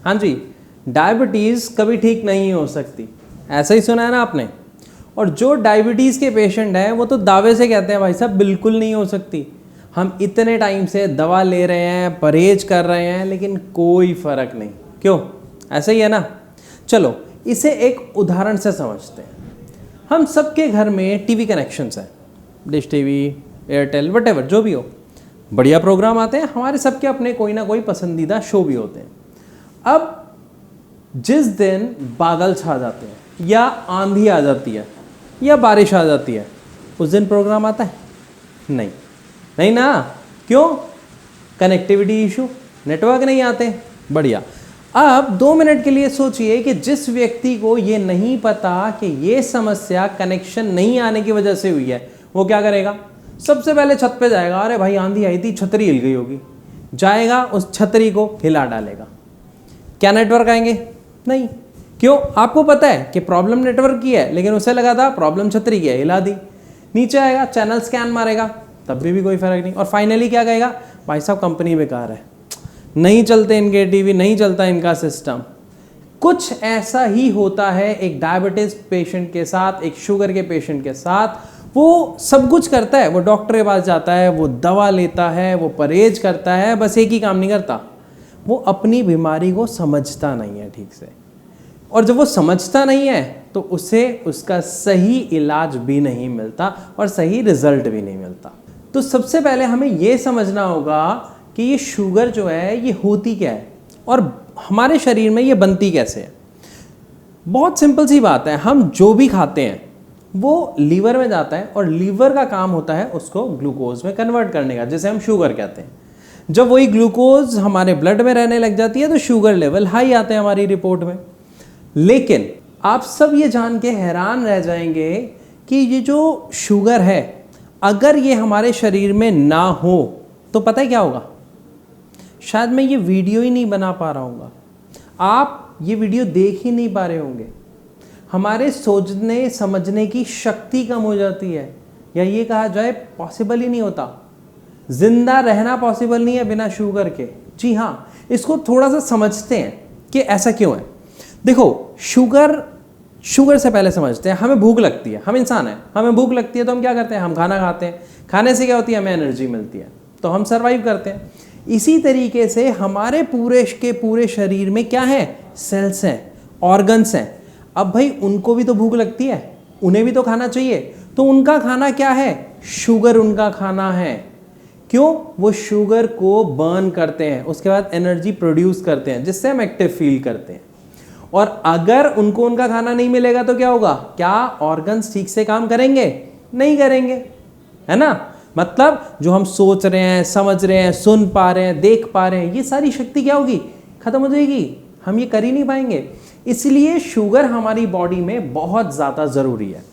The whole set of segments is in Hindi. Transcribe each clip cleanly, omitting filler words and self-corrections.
हाँ जी, डायबिटीज़ कभी ठीक नहीं हो सकती, ऐसा ही सुना है ना आपने। और जो डायबिटीज़ के पेशेंट हैं वो तो दावे से कहते हैं भाई साहब बिल्कुल नहीं हो सकती, हम इतने टाइम से दवा ले रहे हैं, परहेज कर रहे हैं, लेकिन कोई फ़र्क नहीं। क्यों? ऐसा ही है ना। चलो इसे एक उदाहरण से समझते हैं। हम सबके घर में टीवी कनेक्शंस हैं, डिश टीवी, एयरटेल, वटेवर जो भी हो, बढ़िया प्रोग्राम आते हैं, हमारे सबके अपने कोई ना कोई पसंदीदा शो भी होते हैं। अब जिस दिन बादल छा जाते हैं या आंधी आ जाती है या बारिश आ जाती है, उस दिन प्रोग्राम आता है? नहीं, नहीं ना। क्यों? कनेक्टिविटी इशू, नेटवर्क नहीं आते। बढ़िया। अब 2 मिनट के लिए सोचिए कि जिस व्यक्ति को ये नहीं पता कि ये समस्या कनेक्शन नहीं आने की वजह से हुई है, वो क्या करेगा? सबसे पहले छत पे जाएगा, अरे भाई आंधी आई थी, छतरी हिल गई होगी, जाएगा उस छतरी को हिला डालेगा। क्या नेटवर्क आएंगे? नहीं। क्यों? आपको पता है कि प्रॉब्लम नेटवर्क की है, लेकिन उसे लगा था प्रॉब्लम छतरी की है, हिला दी। नीचे आएगा, चैनल स्कैन मारेगा, तब भी कोई फर्क नहीं। और फाइनली क्या कहेगा? भाई साहब कंपनी बेकार है, नहीं चलते इनके टीवी, नहीं चलता इनका सिस्टम। कुछ ऐसा ही होता है एक डायबिटीज पेशेंट के साथ, एक शुगर के पेशेंट के साथ। वो सब कुछ करता है, वो डॉक्टर के पास जाता है, वो दवा लेता है, वो परहेज करता है, बस एक ही काम नहीं करता, वो अपनी बीमारी को समझता नहीं है ठीक से। और जब वो समझता नहीं है तो उसे उसका सही इलाज भी नहीं मिलता और सही रिजल्ट भी नहीं मिलता। तो सबसे पहले हमें ये समझना होगा कि ये शुगर जो है ये होती क्या है और हमारे शरीर में ये बनती कैसे है। बहुत सिंपल सी बात है, हम जो भी खाते हैं वो लीवर में जाता है और लीवर का काम होता है उसको ग्लूकोज में कन्वर्ट करने का, जिसे हम शुगर कहते हैं। जब वही ग्लूकोज हमारे ब्लड में रहने लग जाती है तो शुगर लेवल हाई आते हैं हमारी रिपोर्ट में। लेकिन आप सब ये जान के हैरान रह जाएंगे कि ये जो शुगर है, अगर ये हमारे शरीर में ना हो तो पता है क्या होगा? शायद मैं ये वीडियो ही नहीं बना पा रहा हूँगा, आप ये वीडियो देख ही नहीं पा रहे होंगे, हमारे सोचने समझने की शक्ति कम हो जाती है, या ये कहा जाए पॉसिबल ही नहीं होता। जिंदा रहना पॉसिबल नहीं है बिना शुगर के। जी हाँ, इसको थोड़ा सा समझते हैं कि ऐसा क्यों है। देखो, शुगर से पहले समझते हैं, हमें भूख लगती है, हम इंसान हैं, हमें भूख लगती है तो हम क्या करते हैं? हम खाना खाते हैं। खाने से क्या होती है? हमें एनर्जी मिलती है, तो हम सर्वाइव करते हैं। इसी तरीके से हमारे पूरे शरीर में क्या है? सेल्स हैं, ऑर्गन्स हैं। अब भाई उनको भी तो भूख लगती है, उन्हें भी तो खाना चाहिए, तो उनका खाना क्या है? शुगर उनका खाना है। क्यों? वो शुगर को बर्न करते हैं, उसके बाद एनर्जी प्रोड्यूस करते हैं, जिससे हम एक्टिव फील करते हैं। और अगर उनको उनका खाना नहीं मिलेगा तो क्या होगा? क्या ऑर्गन्स ठीक से काम करेंगे? नहीं करेंगे, है ना। मतलब जो हम सोच रहे हैं, समझ रहे हैं, सुन पा रहे हैं, देख पा रहे हैं, ये सारी शक्ति क्या होगी? खत्म हो जाएगी, हम ये कर ही नहीं पाएंगे। इसलिए शुगर हमारी बॉडी में बहुत ज़्यादा ज़रूरी है।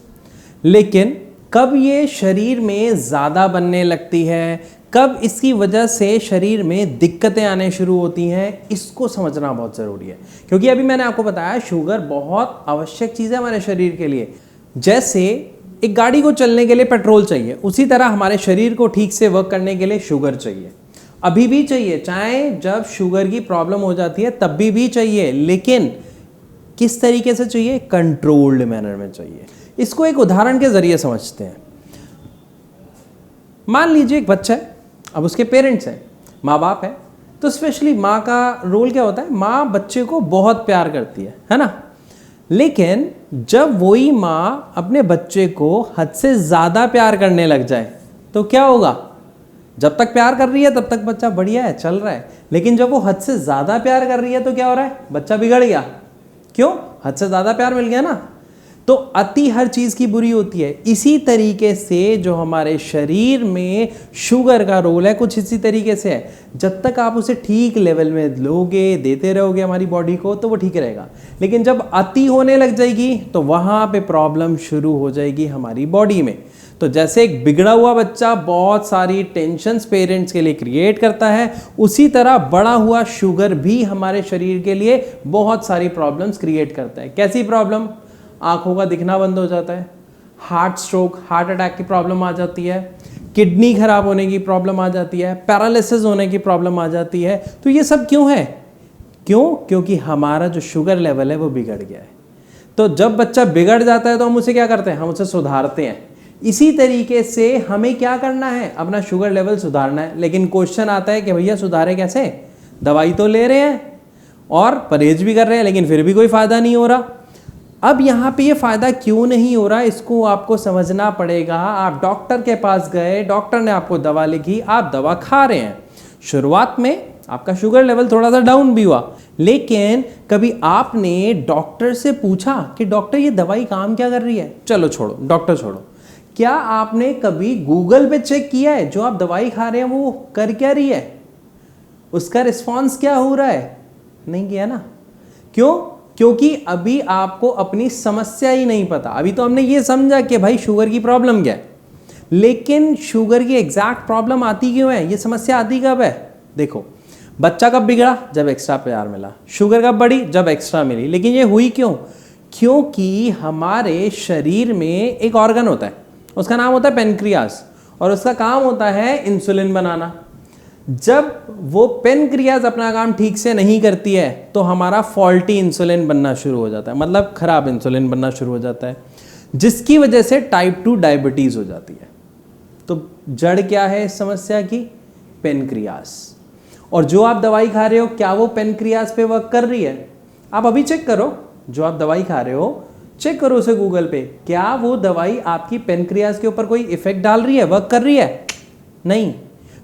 लेकिन कब ये शरीर में ज़्यादा बनने लगती है, कब इसकी वजह से शरीर में दिक्कतें आने शुरू होती हैं, इसको समझना बहुत ज़रूरी है। क्योंकि अभी मैंने आपको बताया शुगर बहुत आवश्यक चीज़ है हमारे शरीर के लिए। जैसे एक गाड़ी को चलने के लिए पेट्रोल चाहिए, उसी तरह हमारे शरीर को ठीक से वर्क करने के लिए शुगर चाहिए। अभी भी चाहिए, चाहे जब शुगर की प्रॉब्लम हो जाती है तब भी चाहिए, लेकिन किस तरीके से चाहिए? कंट्रोल्ड मैनर में चाहिए। इसको एक उदाहरण के जरिए समझते हैं। मान लीजिए एक बच्चा है, अब उसके पेरेंट्स हैं, माँ बाप है, तो स्पेशली माँ का रोल क्या होता है? माँ बच्चे को बहुत प्यार करती है ना। लेकिन जब वही माँ अपने बच्चे को हद से ज़्यादा प्यार करने लग जाए तो क्या होगा? जब तक प्यार कर रही है तब तक बच्चा बढ़िया है, चल रहा है, लेकिन जब वो हद से ज़्यादा प्यार कर रही है तो क्या हो रहा है? बच्चा बिगड़ गया। क्यों? हद से ज़्यादा प्यार मिल गया ना। तो अति हर चीज़ की बुरी होती है। इसी तरीके से जो हमारे शरीर में शुगर का रोल है कुछ इसी तरीके से है। जब तक आप उसे ठीक लेवल में लोगे, देते रहोगे हमारी बॉडी को, तो वो ठीक रहेगा। लेकिन जब अति होने लग जाएगी तो वहाँ पे प्रॉब्लम शुरू हो जाएगी हमारी बॉडी में। तो जैसे एक बिगड़ा हुआ बच्चा बहुत सारी टेंशन्स पेरेंट्स के लिए क्रिएट करता है, उसी तरह बढ़ा हुआ शुगर भी हमारे शरीर के लिए बहुत सारी प्रॉब्लम्स क्रिएट करता है। कैसी प्रॉब्लम? आंखों का दिखना बंद हो जाता है, हार्ट स्ट्रोक, हार्ट अटैक की प्रॉब्लम आ जाती है, किडनी खराब होने की प्रॉब्लम आ जाती है, पैरालिसिस होने की प्रॉब्लम आ जाती है। तो ये सब क्यों है? क्यों? क्योंकि हमारा जो शुगर लेवल है वो बिगड़ गया है। तो जब बच्चा बिगड़ जाता है तो हम उसे क्या करते हैं? हम उसे सुधारते हैं। इसी तरीके से हमें क्या करना है? अपना शुगर लेवल सुधारना है। लेकिन क्वेश्चन आता है कि भैया सुधारे कैसे? दवाई तो ले रहे हैं और परहेज भी कर रहे हैं, लेकिन फिर भी कोई फ़ायदा नहीं हो रहा। अब यहाँ पे ये फ़ायदा क्यों नहीं हो रहा, इसको आपको समझना पड़ेगा। आप डॉक्टर के पास गए, डॉक्टर ने आपको दवा लिखी, आप दवा खा रहे हैं। शुरुआत में आपका शुगर लेवल थोड़ा सा डाउन भी हुआ, लेकिन कभी आपने डॉक्टर से पूछा कि डॉक्टर ये दवाई काम क्या कर रही है? चलो छोड़ो, डॉक्टर छोड़ो, क्या आपने कभी गूगल पे चेक किया है जो आप दवाई खा रहे हैं वो कर क्या रही है, उसका रिस्पॉन्स क्या हो रहा है? नहीं किया ना। क्यों? क्योंकि अभी आपको अपनी समस्या ही नहीं पता। अभी तो हमने ये समझा कि भाई शुगर की प्रॉब्लम क्या है, लेकिन शुगर की एग्जैक्ट प्रॉब्लम आती क्यों है, ये समस्या आती कब है? देखो, बच्चा कब बिगड़ा? जब एक्स्ट्रा प्यार मिला। शुगर कब बढ़ी? जब एक्स्ट्रा मिली। लेकिन ये हुई क्यों? क्योंकि हमारे शरीर में एक ऑर्गन होता है, उसका नाम होता है पेनक्रियास, और उसका काम होता है इंसुलिन बनाना। जब वो पेनक्रियास अपना काम ठीक से नहीं करती है तो हमारा फॉल्टी इंसुलिन बनना शुरू हो जाता है, मतलब खराब इंसुलिन बनना शुरू हो जाता है, जिसकी वजह से टाइप 2 डायबिटीज हो जाती है। तो जड़ क्या है इस समस्या की? पेनक्रियास। और जो आप दवाई खा रहे हो, क्या वो पेनक्रियास पे वर्क कर रही है? आप अभी चेक करो, जो आप दवाई खा रहे हो चेक करो उसे गूगल पे, क्या वो दवाई आपकी पेनक्रियास के ऊपर कोई इफेक्ट डाल रही है, वर्क कर रही है? नहीं।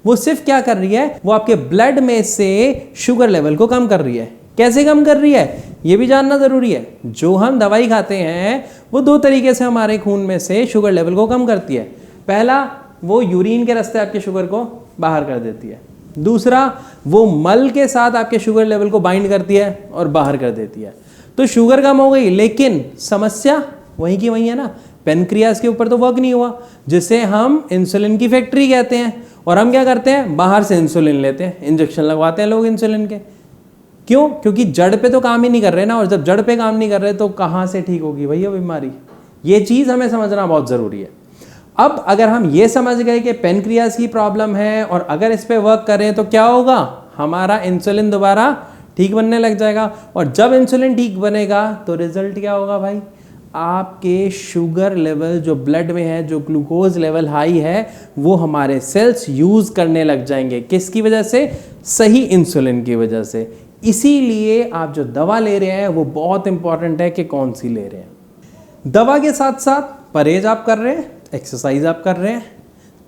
वो सिर्फ क्या कर रही है? वो आपके ब्लड में से शुगर लेवल को कम कर रही है। कैसे कम कर रही है ये भी जानना जरूरी है। जो हम दवाई खाते हैं वो दो तरीके से हमारे खून में से शुगर लेवल को कम करती है। पहला, वो यूरिन के रास्ते आपके शुगर को बाहर कर देती है। दूसरा, वो मल के साथ आपके शुगर लेवल को बाइंड करती है और बाहर कर देती है। तो शुगर कम हो गई, लेकिन समस्या वहीं की वहीं है ना। पेनक्रियास के ऊपर तो वर्क नहीं हुआ, जिसे हम इंसुलिन की फैक्ट्री कहते हैं। और हम क्या करते हैं? बाहर से इंसुलिन लेते हैं, इंजेक्शन लगवाते हैं लोग इंसुलिन के। क्यों? क्योंकि जड़ पे तो काम ही नहीं कर रहे ना, और जब जड़ पे काम नहीं कर रहे तो कहाँ से ठीक होगी भैया बीमारी? ये चीज़ हमें समझना बहुत ज़रूरी है। अब अगर हम ये समझ गए कि पेनक्रियास की प्रॉब्लम है और अगर इस पे वर्क करें तो क्या होगा? हमारा इंसुलिन दोबारा ठीक बनने लग जाएगा। और जब इंसुलिन ठीक बनेगा तो रिजल्ट क्या होगा भाई? आपके शुगर लेवल जो ब्लड में है, जो ग्लूकोज लेवल हाई है, वो हमारे सेल्स यूज़ करने लग जाएंगे। किसकी वजह से? सही इंसुलिन की वजह से। इसीलिए आप जो दवा ले रहे हैं वो बहुत इंपॉर्टेंट है कि कौन सी ले रहे हैं। दवा के साथ साथ परहेज आप कर रहे हैं, एक्सरसाइज आप कर रहे हैं,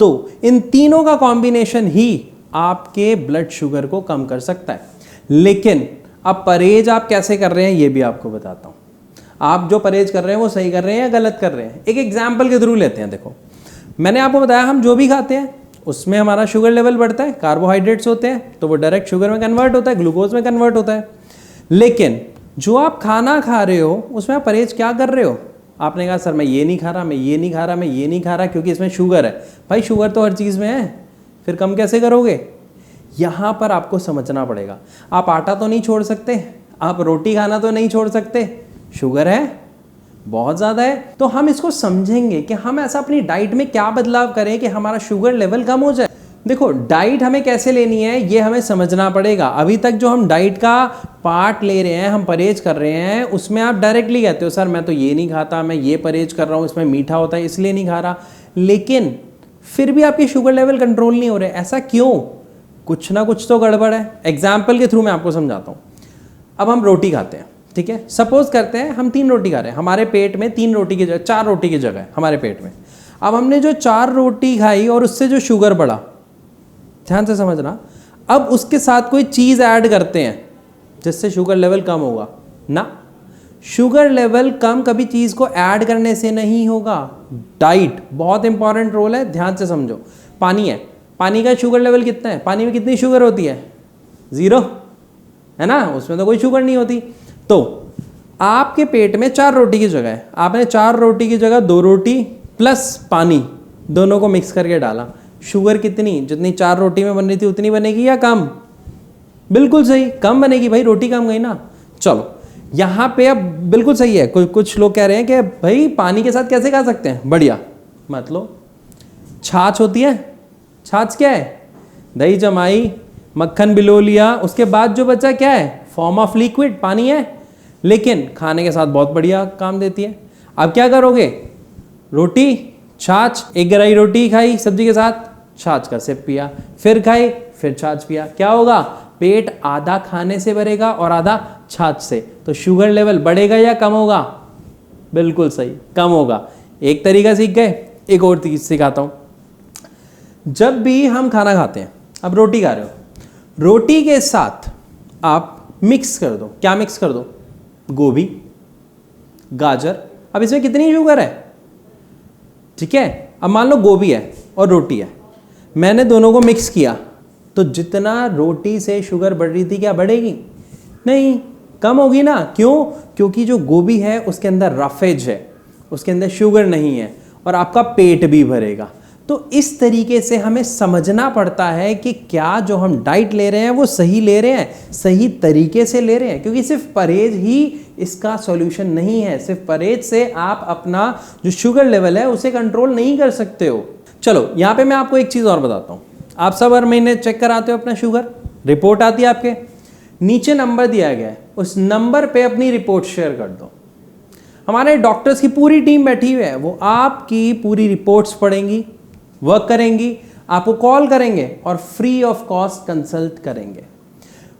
तो इन तीनों का कॉम्बिनेशन ही आपके ब्लड शुगर को कम कर सकता है। लेकिन अब परहेज आप कैसे कर रहे हैं ये भी आपको बताता हूँ। आप जो परहेज कर रहे हैं वो सही कर रहे हैं या गलत कर रहे हैं? एक एग्जाम्पल के थ्रू लेते हैं। देखो, मैंने आपको बताया हम जो भी खाते हैं उसमें हमारा शुगर लेवल बढ़ता है। कार्बोहाइड्रेट्स होते हैं तो वो डायरेक्ट शुगर में कन्वर्ट होता है, ग्लूकोज में कन्वर्ट होता है। लेकिन जो आप खाना खा रहे हो उसमें आप परहेज क्या कर रहे हो? आपने कहा सर मैं ये नहीं खा रहा, मैं ये नहीं खा रहा, मैं ये नहीं खा रहा क्योंकि इसमें शुगर है। भाई शुगर तो हर चीज़ में है, फिर कम कैसे करोगे? यहाँ पर आपको समझना पड़ेगा। आप आटा तो नहीं छोड़ सकते, आप रोटी खाना तो नहीं छोड़ सकते, शुगर है, बहुत ज़्यादा है। तो हम इसको समझेंगे कि हम ऐसा अपनी डाइट में क्या बदलाव करें कि हमारा शुगर लेवल कम हो जाए। देखो, डाइट हमें कैसे लेनी है ये हमें समझना पड़ेगा। अभी तक जो हम डाइट का पार्ट ले रहे हैं, हम परहेज कर रहे हैं, उसमें आप डायरेक्टली कहते हो सर मैं तो ये नहीं खाता, मैं ये परहेज कर रहा हूँ, इसमें मीठा होता है इसलिए नहीं खा रहा। लेकिन फिर भी आपके शुगर लेवल कंट्रोल नहीं हो रहे। ऐसा क्यों? कुछ ना कुछ तो गड़बड़ है। एग्जाम्पल के थ्रू मैं आपको समझाता हूँ। अब हम रोटी खाते हैं, ठीक है, सपोज करते हैं हम 3 रोटी खा रहे हैं, हमारे पेट में 3 रोटी की जगह 4 रोटी की जगह है हमारे पेट में। अब हमने जो 4 रोटी खाई और उससे जो शुगर बढ़ा, ध्यान से समझना, अब उसके साथ कोई चीज़ ऐड करते हैं जिससे शुगर लेवल कम होगा ना। शुगर लेवल कम कभी चीज़ को ऐड करने से नहीं होगा। डाइट बहुत इंपॉर्टेंट रोल है, ध्यान से समझो। पानी है, पानी का शुगर लेवल कितना है? पानी में कितनी शुगर होती है? 0 है ना, उसमें तो कोई शुगर नहीं होती। तो आपके पेट में 4 रोटी की जगह है, आपने 4 रोटी की जगह 2 रोटी प्लस पानी दोनों को मिक्स करके डाला। शुगर कितनी? जितनी 4 रोटी में बन रही थी उतनी बनेगी या कम? बिल्कुल सही, कम बनेगी भाई, रोटी कम गई ना। चलो यहाँ पे अब बिल्कुल सही है। कुछ लोग कह रहे हैं कि भाई पानी के साथ कैसे खा सकते हैं? बढ़िया, मतलब छाछ होती है। छाछ क्या है? दही जमाई, मक्खन बिलो लिया, उसके बाद जो बचा क्या है? फॉर्म ऑफ लिक्विड, पानी है, लेकिन खाने के साथ बहुत बढ़िया काम देती है। अब क्या करोगे, रोटी छाछ, एक गराई रोटी खाई सब्जी के साथ, छाछ का सिप पिया, फिर खाई, फिर छाछ पिया, क्या होगा, पेट आधा खाने से भरेगा और आधा छाछ से, तो शुगर लेवल बढ़ेगा या कम होगा, बिल्कुल सही, कम होगा। एक तरीका सीख गए, एक और चीज सिखाता हूं। जब भी हम खाना खाते हैं, अब रोटी खा रहे हो, रोटी के साथ आप मिक्स कर दो, क्या मिक्स कर दो, गोभी, गाजर। अब इसमें कितनी शुगर है, ठीक है, अब मान लो गोभी है और रोटी है, मैंने दोनों को मिक्स किया, तो जितना रोटी से शुगर बढ़ रही थी क्या बढ़ेगी, नहीं, कम होगी ना। क्यों, क्योंकि जो गोभी है उसके अंदर रफेज है, उसके अंदर शुगर नहीं है, और आपका पेट भी भरेगा। तो इस तरीके से हमें समझना पड़ता है कि क्या जो हम डाइट ले रहे हैं वो सही ले रहे हैं, सही तरीके से ले रहे हैं, क्योंकि सिर्फ परहेज ही इसका सॉल्यूशन नहीं है। सिर्फ परहेज से आप अपना जो शुगर लेवल है उसे कंट्रोल नहीं कर सकते हो। चलो यहाँ पे मैं आपको एक चीज़ और बताता हूँ। आप सब हर महीने चेक कराते हो अपना शुगर, रिपोर्ट आती है आपके, नीचे नंबर दिया गया है, उस नंबर पे अपनी रिपोर्ट शेयर कर दो। हमारे डॉक्टर्स की पूरी टीम बैठी हुई है, वो आपकी पूरी रिपोर्ट्स पढ़ेंगी, वर्क करेंगी, आपको कॉल करेंगे और फ्री ऑफ कॉस्ट कंसल्ट करेंगे।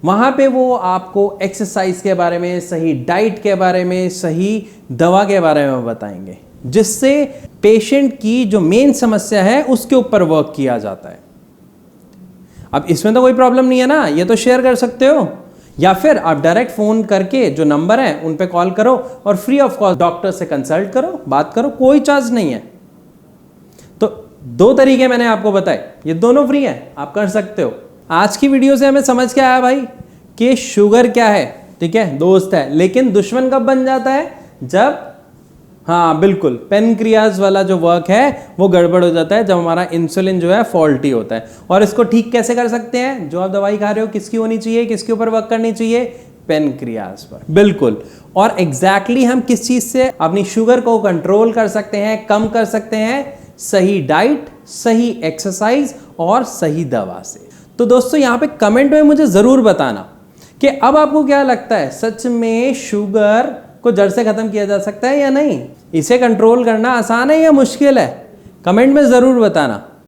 वहाँ पे वो आपको एक्सरसाइज के बारे में, सही डाइट के बारे में, सही दवा के बारे में बताएंगे, जिससे पेशेंट की जो मेन समस्या है उसके ऊपर वर्क किया जाता है। अब इसमें तो कोई प्रॉब्लम नहीं है ना, ये तो शेयर कर सकते हो, या फिर आप डायरेक्ट फ़ोन करके जो नंबर है उन पे कॉल करो और फ्री ऑफ कॉस्ट डॉक्टर से कंसल्ट करो, बात करो, कोई चार्ज नहीं है। तो दो तरीके मैंने आपको बताए, ये दोनों फ्री है, आप कर सकते हो। आज की वीडियो से हमें समझ के आया भाई कि शुगर क्या है, ठीक है, दोस्त है, लेकिन दुश्मन कब बन जाता है, जब, हाँ बिल्कुल, पेनक्रियाज वाला जो वर्क है वो गड़बड़ हो जाता है, जब हमारा इंसुलिन जो है फॉल्टी होता है। और इसको ठीक कैसे कर सकते हैं, जो आप दवाई खा रहे हो किसकी होनी चाहिए, किसके ऊपर वर्क करनी चाहिए, पेनक्रियाज पर, बिल्कुल। और एग्जैक्टली हम किस चीज से अपनी शुगर को कंट्रोल कर सकते हैं, कम कर सकते हैं, सही डाइट, सही एक्सरसाइज और सही दवा से। तो दोस्तों यहाँ पे कमेंट में मुझे जरूर बताना कि अब आपको क्या लगता है, सच में शुगर को जड़ से खत्म किया जा सकता है या नहीं, इसे कंट्रोल करना आसान है या मुश्किल है, कमेंट में जरूर बताना।